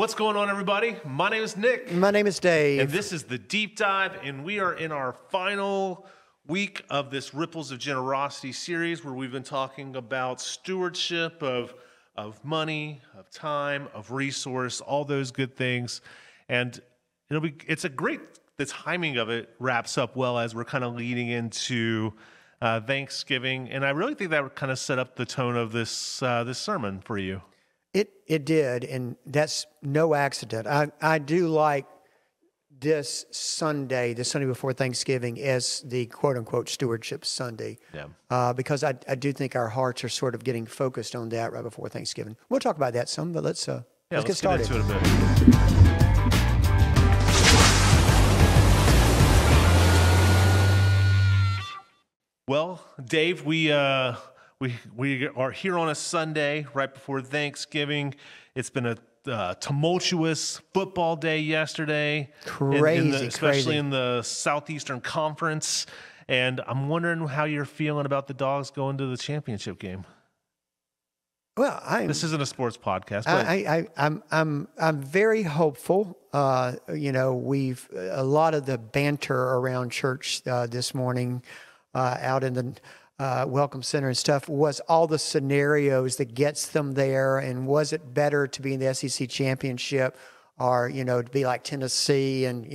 What's going on, everybody? My name is Nick. My name is Dave. And this is the Deep Dive, and we are in our final week of this Ripples of Generosity series where we've been talking about stewardship of money, of time, of resource, all those good things. And the timing of it wraps up well as we're kind of leading into Thanksgiving. And I really think that kind of set up the tone of this sermon for you. It did, and that's no accident. I do like this Sunday, the Sunday before Thanksgiving, as the quote-unquote stewardship Sunday. Yeah. Because I do think our hearts are sort of getting focused on that right before Thanksgiving. We'll talk about that some, but let's get started. Get into it a bit. Well, Dave, we are here on a Sunday right before Thanksgiving. It's been a tumultuous football day yesterday. Especially in the Southeastern Conference. And I'm wondering how you're feeling about the Dogs going to the championship game. Well, this isn't a sports podcast, but I'm very hopeful. We've a lot of the banter around church this morning out in the Welcome Center and stuff was all the scenarios that gets them there, and was it better to be in the SEC championship or, to be like Tennessee and,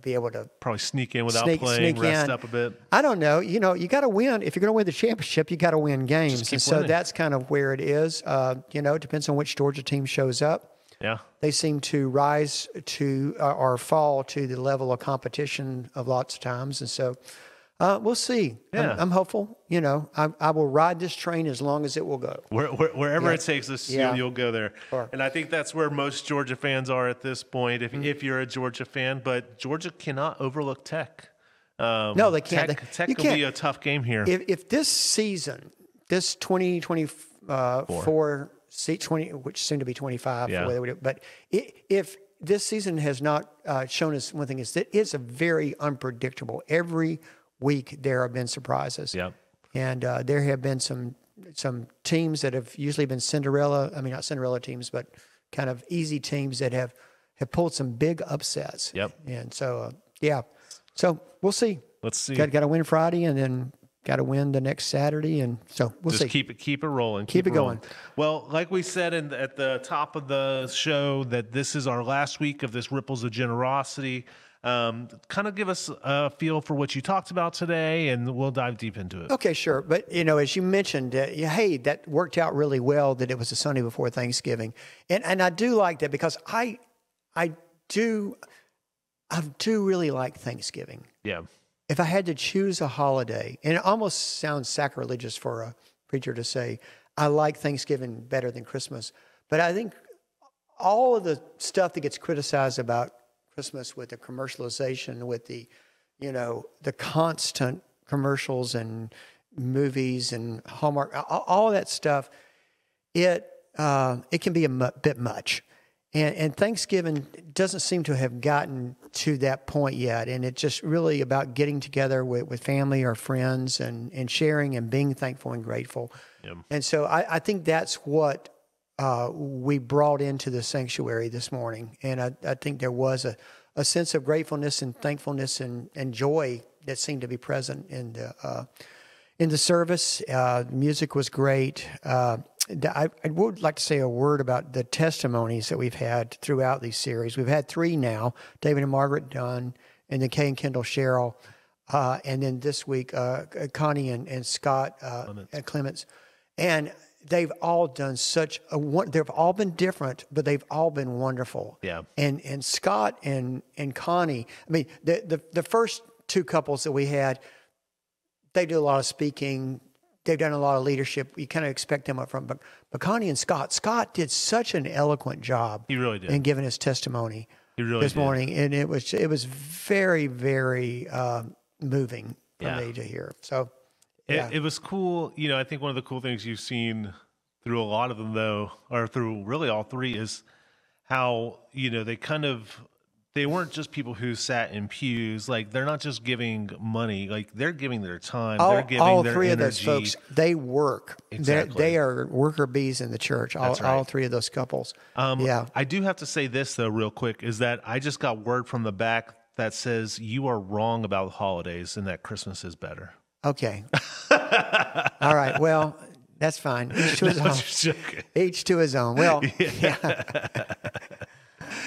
be able to probably sneak in without playing, rest up a bit. I don't know. You got to win. If you're going to win the championship, you got to win games. And so that's kind of where it is. It depends on which Georgia team shows up. Yeah. They seem to rise to or fall to the level of competition of lots of times. And so we'll see. Yeah. I'm hopeful. I will ride this train as long as it will go. Wherever it takes us, you'll go there. Sure. And I think that's where most Georgia fans are at this point, if you're a Georgia fan. But Georgia cannot overlook Tech. No, they can't. Tech will be a tough game here. If this season, this 2024 20, which soon to be 25, but if this season has not shown us one thing, is that it's a very unpredictable. Every week there have been surprises. Yeah. And there have been some teams that have usually been not Cinderella teams, but kind of easy teams that have pulled some big upsets. Yep. And so, So we'll see. Let's see. Got to win Friday and then got to win the next Saturday. And so we'll see. Just keep it rolling. Keep it going. Well, like we said at the top of the show, that this is our last week of this Ripples of Generosity. Kind of give us a feel for what you talked about today, and we'll dive deep into it. Okay, sure. But, as you mentioned, hey, that worked out really well that it was a Sunday before Thanksgiving. And I do like that because I do really like Thanksgiving. Yeah. If I had to choose a holiday, and it almost sounds sacrilegious for a preacher to say, I like Thanksgiving better than Christmas. But I think all of the stuff that gets criticized about Christmas, with the commercialization, with the constant commercials and movies and Hallmark, all of that stuff, it can be a bit much. And Thanksgiving doesn't seem to have gotten to that point yet. And it's just really about getting together with family or friends and sharing and being thankful and grateful. Yeah. And so I think that's what we brought into the sanctuary this morning. And I think there was a sense of gratefulness and thankfulness and joy that seemed to be present in the service. Music was great. I would like to say a word about the testimonies that we've had throughout these series. We've had 3 now, David and Margaret Dunn, and then Kay and Kendall Sherrill, and then this week, Connie and Scott Clements. And they've all done they've all been different, but they've all been wonderful. Yeah. And Scott and Connie, the first 2 couples that we had, they do a lot of speaking. They've done a lot of leadership. You kind of expect them up front. But Connie and Scott did such an eloquent job. He really did. In giving his testimony this morning. And it was very, very moving for me to hear. So, yeah. It was cool. I think one of the cool things you've seen through a lot of them, though, or through really all 3, is how, they kind of they weren't just people who sat in pews. Like, they're not just giving money. Like, they're giving their time. They're giving all their three energy. of those folks, they work. Exactly. They are worker bees in the church. That's right. All three of those couples. Yeah. I do have to say this, though, real quick, is that I just got word from the back that says you are wrong about holidays and that Christmas is better. Okay. All right. Well, that's fine. Each to his own. Just joking. Each to his own. Well, yeah.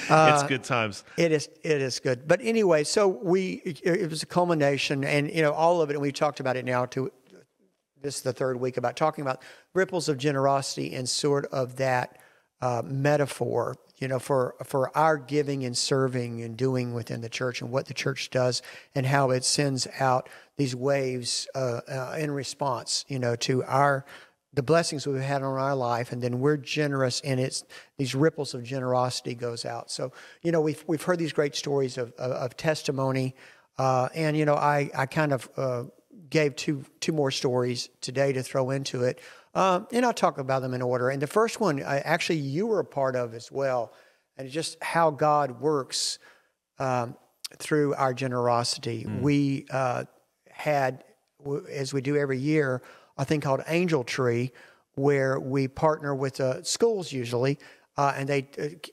It's good times. It is good. But anyway, so it was a culmination, and all of it, and we talked about it now this is the third week about talking about ripples of generosity and sort of that metaphor, for our giving and serving and doing within the church and what the church does and how it sends out these waves in response, to the blessings we've had on our life, and then we're generous, and it's these ripples of generosity goes out. So, we've heard these great stories of testimony, and I kind of gave two more stories today to throw into it, and I'll talk about them in order. And the first one, actually, you were a part of as well, and just how God works through our generosity. We had, as we do every year, a thing called Angel Tree, where we partner with schools usually, and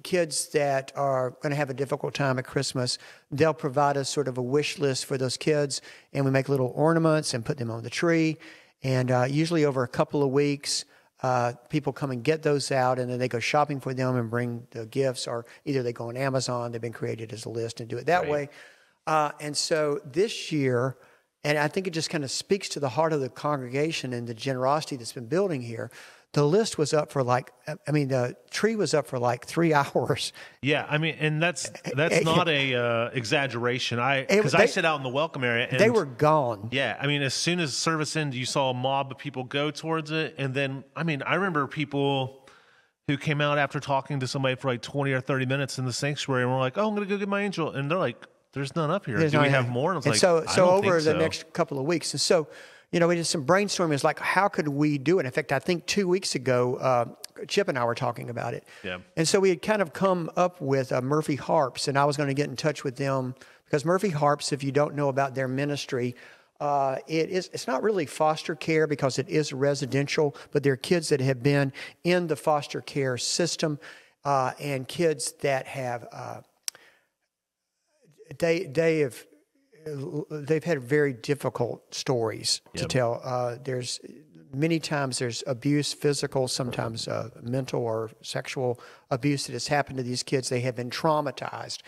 kids that are going to have a difficult time at Christmas, they'll provide us sort of a wish list for those kids, and we make little ornaments and put them on the tree. And usually over a couple of weeks, people come and get those out, and then they go shopping for them and bring the gifts, or either they go on Amazon, they've been created as a list, and do it that way. And so this year, and I think it just kind of speaks to the heart of the congregation and the generosity that's been building here. The list was up for the tree was up for 3 hours. Yeah, and that's not a exaggeration. Because I sit out in the welcome area, and they were gone. Yeah, as soon as service ended, you saw a mob of people go towards it, and then I remember people who came out after talking to somebody for 20 or 30 minutes in the sanctuary, and we're like, "Oh, I'm going to go get my angel," and they're like, "There's none up here. Do we have more?" And it's so over the next couple of weeks, and so. We did some brainstorming. It's like, how could we do it? In fact, I think 2 weeks ago, Chip and I were talking about it. Yeah. And so we had kind of come up with Murphy Harps, and I was going to get in touch with them because Murphy Harps, if you don't know about their ministry, it's not really foster care because it is residential, but they're kids that have been in the foster care system, and kids that have they've had very difficult stories to tell. There's many times there's abuse, physical, sometimes mental or sexual abuse that has happened to these kids. They have been traumatized,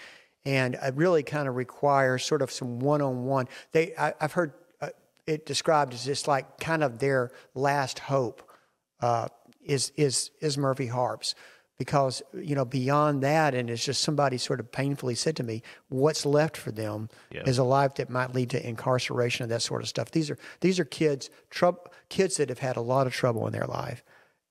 and it really kind of requires sort of some one-on-one. I've heard it described as just like kind of their last hope is Murphy Harps. Because, beyond that, and it's just somebody sort of painfully said to me, what's left for them is a life that might lead to incarceration and that sort of stuff. These are kids that have had a lot of trouble in their life.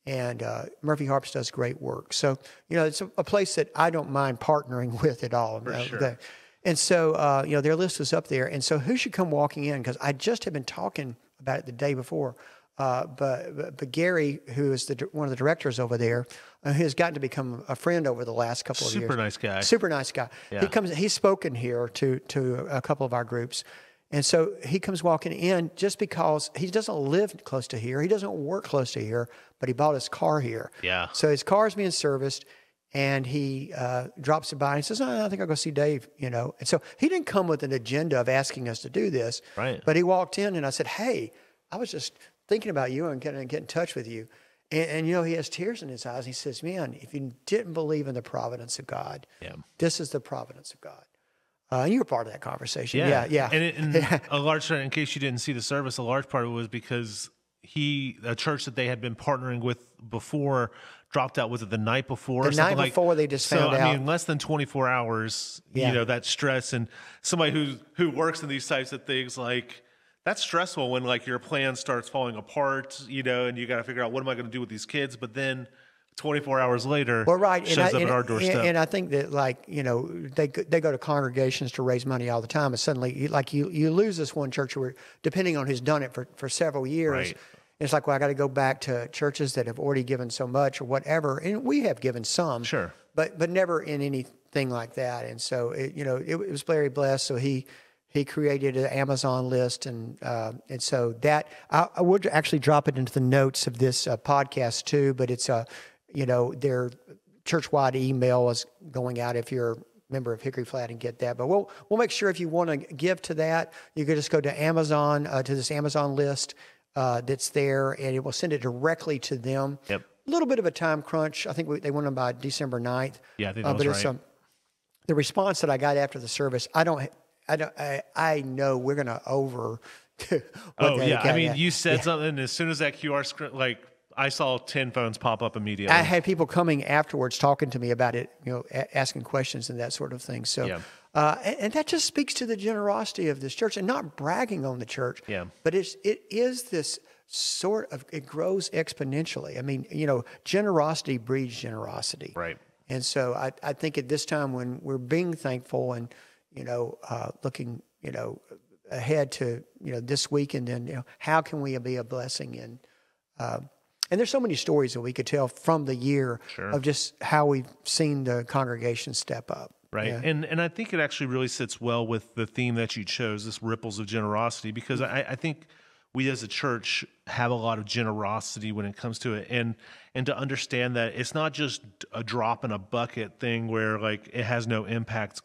And Murphy Harps does great work. So, it's a place that I don't mind partnering with at all. For sure. And so, their list was up there. And so who should come walking in? Because I just had been talking about it the day before. But Gary, who is one of the directors over there, has gotten to become a friend over the last couple of years. Super nice guy. Super nice guy. Yeah. He's spoken here to a couple of our groups. And so he comes walking in just because he doesn't live close to here. He doesn't work close to here, but he bought his car here. Yeah. So his car is being serviced, and he drops it by and he says, I think I'll go see Dave, And so he didn't come with an agenda of asking us to do this. Right. But he walked in, and I said, hey, I was just thinking about you and get in touch with you. And he has tears in his eyes. He says, man, if you didn't believe in the providence of God, this is the providence of God. And you were part of that conversation. Yeah. And a large part, in case you didn't see the service, a large part of it was because a church that they had been partnering with before dropped out, was it the night before? The night before they just found out. Less than 24 hours, that stress. And somebody who works in these types of things, that's stressful when your plan starts falling apart, and you got to figure out what am I going to do with these kids. But then 24 hours later, shows up at our doorstep. And I think that they go to congregations to raise money all the time, and suddenly you lose this one church where, depending on who's done it for several years. Right. It's like, well, I got to go back to churches that have already given so much or whatever, and we have given some. Sure. but never in anything like that. And so, it was very blessed. So he created an Amazon list, and so that I would actually drop it into the notes of this podcast too. But it's their church-wide email is going out if you're a member of Hickory Flat and get that. But we'll make sure if you want to give to that, you can just go to Amazon to this Amazon list that's there, and it will send it directly to them. Yep. A little bit of a time crunch. I think they want them by December 9th. Yeah, I think that was right. The response that I got after the service, I know we're going to over. I mean, you said something, and as soon as that QR screen, I saw 10 phones pop up immediately. I had people coming afterwards talking to me about it, asking questions and that sort of thing. So, and that just speaks to the generosity of this church, and not bragging on the church. Yeah. But it is this sort of, it grows exponentially. I mean, generosity breeds generosity. Right. And so I think at this time when we're being thankful and, looking, ahead to, this week, and then, how can we be a blessing? And there's so many stories that we could tell from the year of just how we've seen the congregation step up. Right. Yeah. And I think it actually really sits well with the theme that you chose, this ripples of generosity, because I think we as a church have a lot of generosity when it comes to it. And to understand that it's not just a drop in a bucket thing where it has no impact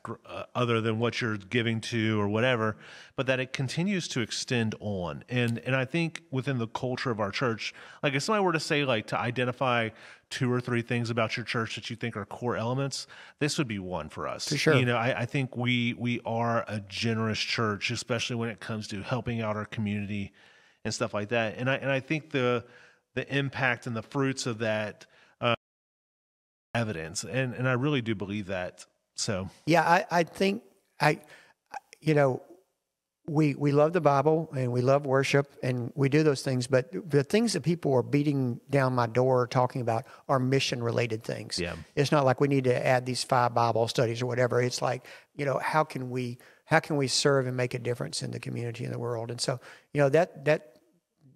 other than what you're giving to or whatever, but that it continues to extend on. And I think within the culture of our church, if somebody were to say to identify 2 or 3 things about your church that you think are core elements, this would be one for us. For sure. I think we are a generous church, especially when it comes to helping out our community and stuff like that. And I think the impact and the fruits of that evidence, and I really do believe that. So yeah, I think we love the Bible and we love worship and we do those things, but the things that people are beating down my door talking about are mission related things. Yeah. It's not like we need to add these 5 Bible studies or whatever. It's how can we serve and make a difference in the community and the world? And so,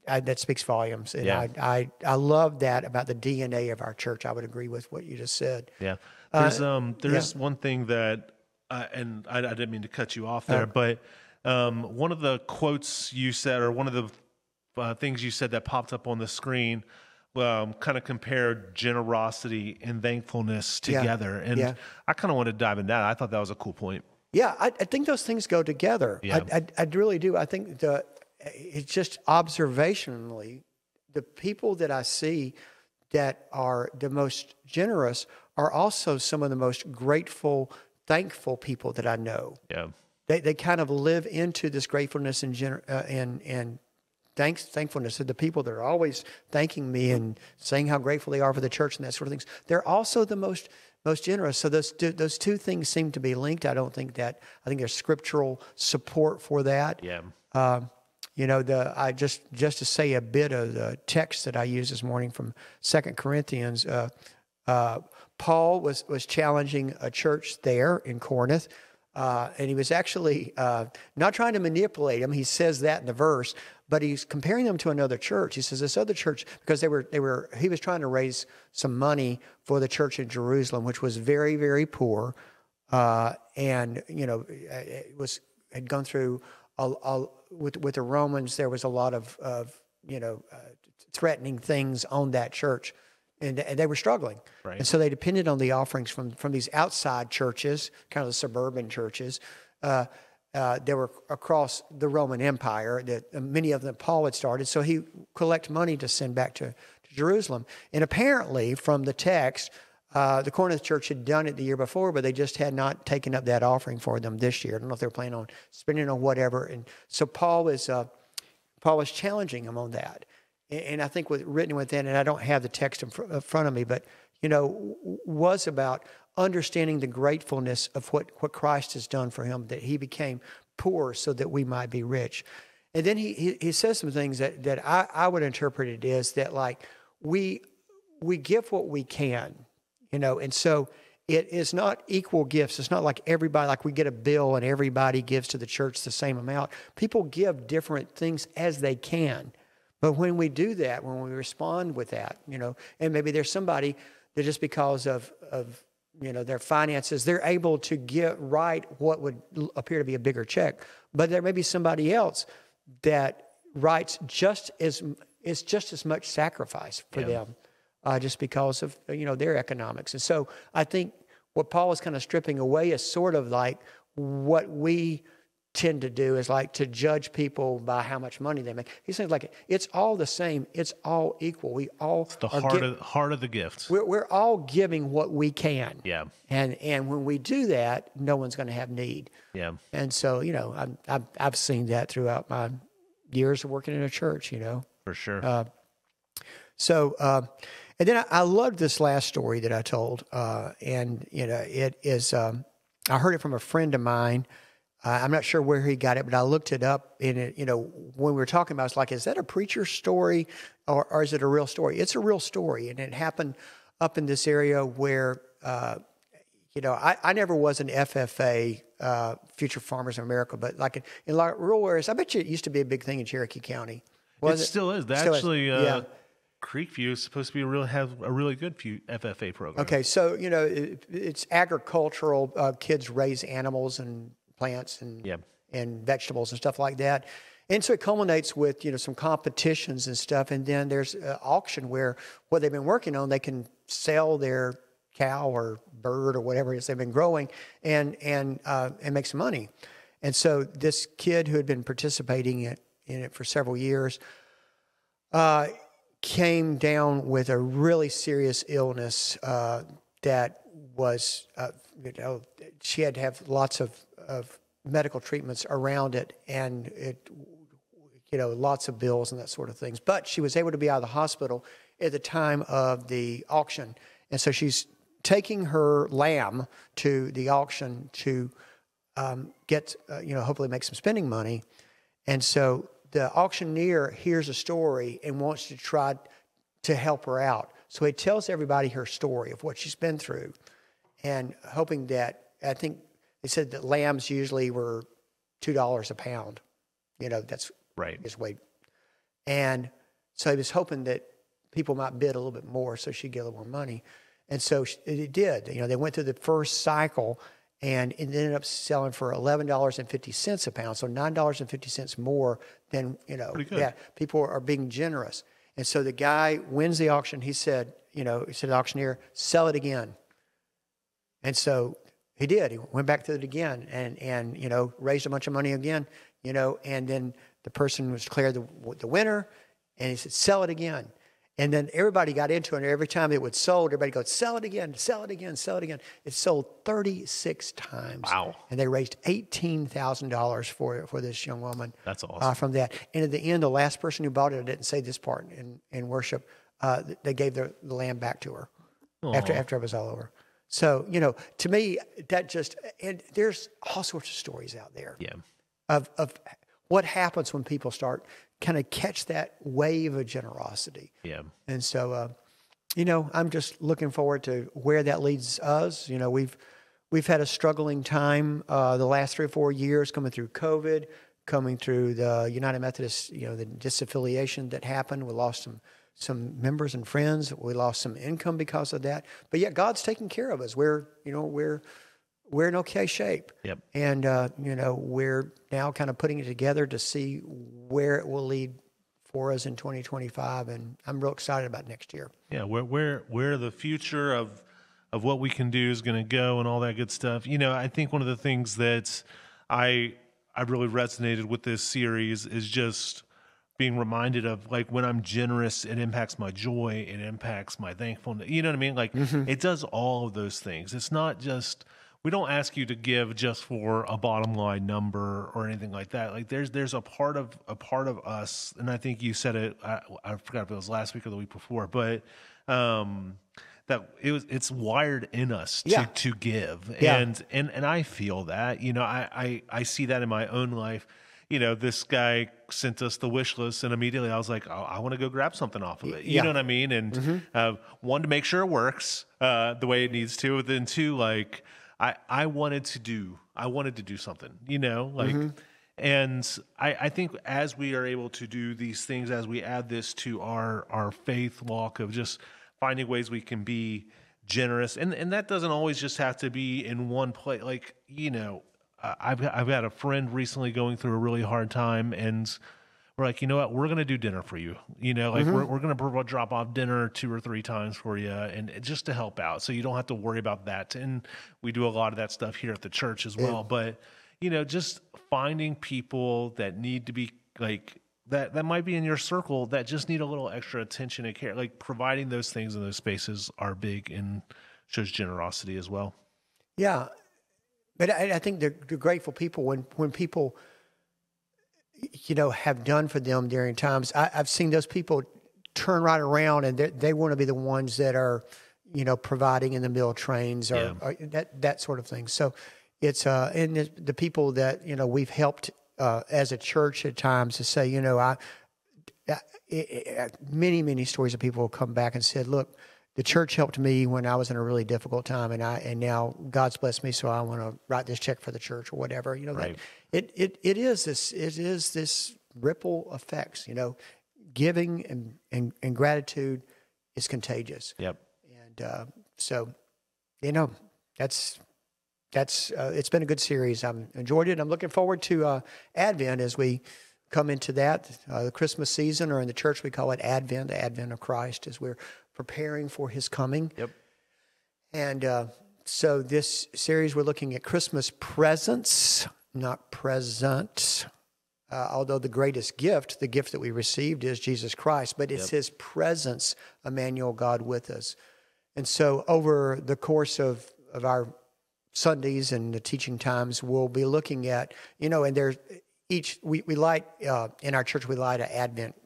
that speaks volumes. And I love that about the DNA of our church. I would agree with what you just said. Yeah. There's one thing that, and I didn't mean to cut you off there, but one of the quotes you said, or one of the things you said that popped up on the screen, kind of compared generosity and thankfulness together. And I kind of wanted to dive into that. I thought that was a cool point. Yeah, I think those things go together. Yeah. I really do. I think it's just observationally, the people that I see that are the most generous are also some of the most grateful, thankful people that I know. Yeah. They kind of live into this gratefulness and thankfulness of the people that are always thanking me and saying how grateful they are for the church and that sort of things. They're also the most generous. So those 2 things seem to be linked. I think there's scriptural support for that. Yeah. I just to say a bit of the text that I used this morning from 2 Corinthians, Paul was challenging a church there in Corinth, and he was actually not trying to manipulate them. He says that in the verse, but he's comparing them to another church. He says this other church, because he was trying to raise some money for the church in Jerusalem, which was very, very poor, and it had gone through with the Romans. There was a lot of threatening things on that church, and they were struggling. Right. And so they depended on the offerings from these outside churches, kind of the suburban churches. They were across the Roman Empire, that many of them Paul had started. So he collect money to send back to Jerusalem. And apparently, from the text, the Corinth church had done it the year before, but they just had not taken up that offering for them this year. I don't know if they were planning on spending it on whatever. And so Paul was challenging them on that. And I think written within, and I don't have the text in front of me, but was about understanding the gratefulness of what Christ has done for him, that he became poor so that we might be rich. And then he says some things that I would interpret it as that, we give what we can, and so it is not equal gifts. It's not like everybody, we get a bill and everybody gives to the church the same amount. People give different things as they can. But when we do that, when we respond with that, and maybe there's somebody that just because of their finances, they're able to write what would appear to be a bigger check. But there may be somebody else that writes just as much sacrifice for them, just because of their economics. And so I think what Paul is kind of stripping away is sort of like what we tend to do, is like to judge people by how much money they make. He says like it's all the same, it's all equal. We all It's the heart of the gift. We're all giving what we can. Yeah. And when we do that, no one's going to have need. Yeah. And so I've seen that throughout my years of working in a church. For sure. And then I loved this last story that I told, and it is I heard it from a friend of mine. I'm not sure where he got it, but I looked it up. And it, when we were talking about it, it's like, is that a preacher story or is it a real story? It's a real story, and it happened up in this area where I never was an FFA, Future Farmers of America, but like in a lot of rural areas, I bet you it used to be a big thing in Cherokee County. It still is. Actually, Creekview is supposed to be have a really good FFA program. Okay, so it's agricultural. Kids raise animals and plants and vegetables and stuff like that, and so it culminates with some competitions and stuff, and then there's an auction where what they've been working on, they can sell their cow or bird or whatever it is they've been growing and make some money. And so this kid who had been participating in it for several years came down with a really serious illness that was, she had to have lots of medical treatments around it, and lots of bills and that sort of things. But she was able to be out of the hospital at the time of the auction. And so she's taking her lamb to the auction to get, hopefully make some spending money. And so the auctioneer hears a story and wants to try to help her out. So he tells everybody her story of what she's been through, and hoping that, I think they said that lambs usually were $2 a pound. That's right, his weight. And so he was hoping that people might bid a little bit more so she'd get a little more money. And so it did. They went through the first cycle, and it ended up selling for $11.50 a pound, so $9.50 more than, Pretty good. Yeah, people are being generous. And so the guy wins the auction. He said to the auctioneer, sell it again. And so he did. He went back to it again and raised a bunch of money again, and then the person was declared the winner, and he said, sell it again. And then everybody got into it, and every time it was sold, everybody goes, sell it again, sell it again, sell it again. It sold 36 times. Wow. And they raised $18,000 for this young woman. That's awesome. From that. And at the end, the last person who bought it, I didn't say this part in worship, they gave the lamb back to her after it was all over. So, to me, that just, and there's all sorts of stories out there of what happens when people start kind of catch that wave of generosity. Yeah. And so, I'm just looking forward to where that leads us. We've had a struggling time the last 3 or 4 years, coming through COVID, coming through the United Methodist, the disaffiliation that happened. We lost some members and friends. We lost some income because of that. But yet God's taking care of us. We're in okay shape. Yep. And, we're now kind of putting it together to see where it will lead for us in 2025. And I'm real excited about next year. Yeah. Where the future of what we can do is going to go and all that good stuff. I think one of the things that I really resonated with this series is just being reminded of, like, when I'm generous, it impacts my joy, it impacts my thankfulness. You know what I mean? Like, It does all of those things. It's not just, we don't ask you to give just for a bottom line number or anything like that. Like, there's a part of us, and I think you said it, I forgot if it was last week or the week before, but that it's wired in us to give. Yeah. And I feel that, I see that in my own life. This guy sent us the wish list, and immediately I was like, oh, I want to go grab something off of it. You know what I mean? And one, to make sure it works the way it needs to. Then two, like, I wanted to do something, and I think as we are able to do these things, as we add this to our faith walk of just finding ways we can be generous. And that doesn't always just have to be in one place. Like, I've had a friend recently going through a really hard time, and we're like, you know what, we're going to do dinner for you. Like we're going to drop off dinner 2 or 3 times for you, and just to help out. So you don't have to worry about that. And we do a lot of that stuff here at the church as well. But, just finding people that need to be like, that might be in your circle that just need a little extra attention and care. Like providing those things in those spaces are big and shows generosity as well. Yeah. But I think they're grateful people when people, have done for them during times. I've seen those people turn right around, and they want to be the ones that are, providing in the meal trains or that sort of thing. So it's and the people that we've helped as a church at times to say, many stories of people who come back and said, look, the church helped me when I was in a really difficult time, and now God's blessed me, so I want to write this check for the church or whatever. Right. It is this ripple effects. Giving and gratitude is contagious. Yep. And so, that's it's been a good series. I've enjoyed it. I'm looking forward to Advent as we come into that, the Christmas season, or in the church we call it Advent, the Advent of Christ, as we're preparing for his coming. Yep. And so this series, we're looking at Christmas presents, not present. Although the greatest gift, the gift that we received, is Jesus Christ, but it's his presence, Emmanuel, God with us. And so over the course of our Sundays and the teaching times, we'll be looking at, and there's we light, in our church, we light an Advent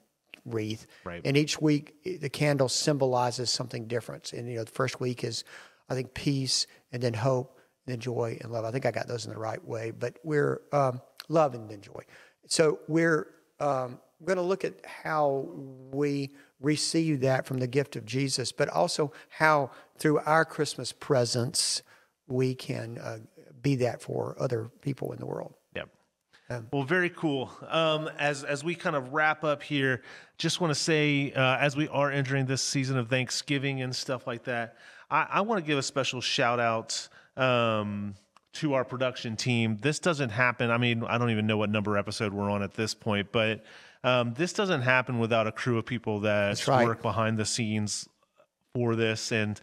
wreath. Right. And each week, the candle symbolizes something different. And, the first week is, I think, peace, and then hope, and then joy and love. I think I got those in the right way. But we're love and then joy. So we're going to look at how we receive that from the gift of Jesus, but also how through our Christmas presents we can be that for other people in the world. Yep. Well, very cool. As we kind of wrap up here, just want to say, as we are entering this season of Thanksgiving and stuff like that, I want to give a special shout out to our production team. This doesn't happen. I mean, I don't even know what number episode we're on at this point, but this doesn't happen without a crew of people that work behind the scenes for this. And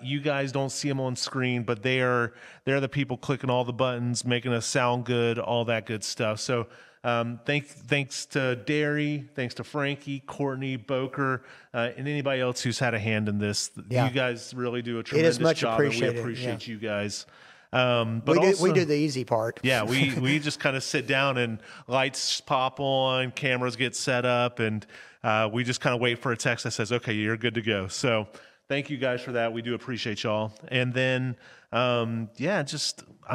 you guys don't see them on screen, but they're the people clicking all the buttons, making us sound good, all that good stuff. So thanks to Derry, thanks to Frankie, Courtney, Boker, and anybody else who's had a hand in this. Yeah. You guys really do a tremendous job, and we appreciate you guys. But we do the easy part. Yeah, we just kind of sit down and lights pop on, cameras get set up, and we just kind of wait for a text that says, okay, you're good to go. So thank you guys for that. We do appreciate y'all. And then, I'm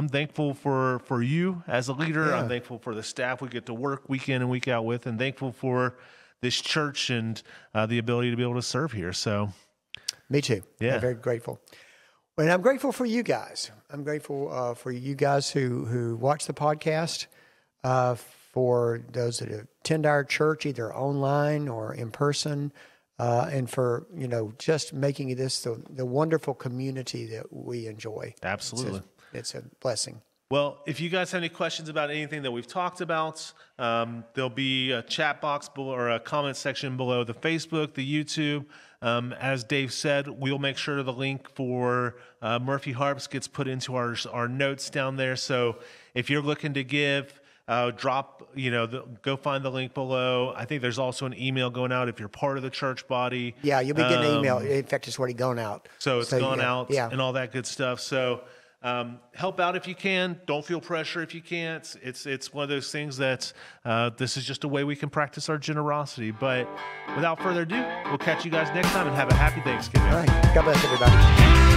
thankful for you as a leader. Yeah. I'm thankful for the staff we get to work week in and week out with, and thankful for this church and the ability to be able to serve here. So, me too. Yeah, I'm very grateful. And I'm grateful for you guys. I'm grateful for you guys who watch the podcast, for those that attend our church, either online or in person, and for, just making this the wonderful community that we enjoy. Absolutely. It's a blessing. Well, if you guys have any questions about anything that we've talked about, there'll be a chat box below, or a comment section below the Facebook, the YouTube. As Dave said, we'll make sure the link for Murphy Harps gets put into our notes down there. So if you're looking to give, go find the link below. I think there's also an email going out if you're part of the church body. Yeah, you'll be getting an email. In fact, it's already gone out. So it's gone out and all that good stuff. So help out if you can. Don't feel pressure if you can't. It's one of those things that this is just a way we can practice our generosity. But without further ado, we'll catch you guys next time, and have a happy Thanksgiving. All right. God bless everybody.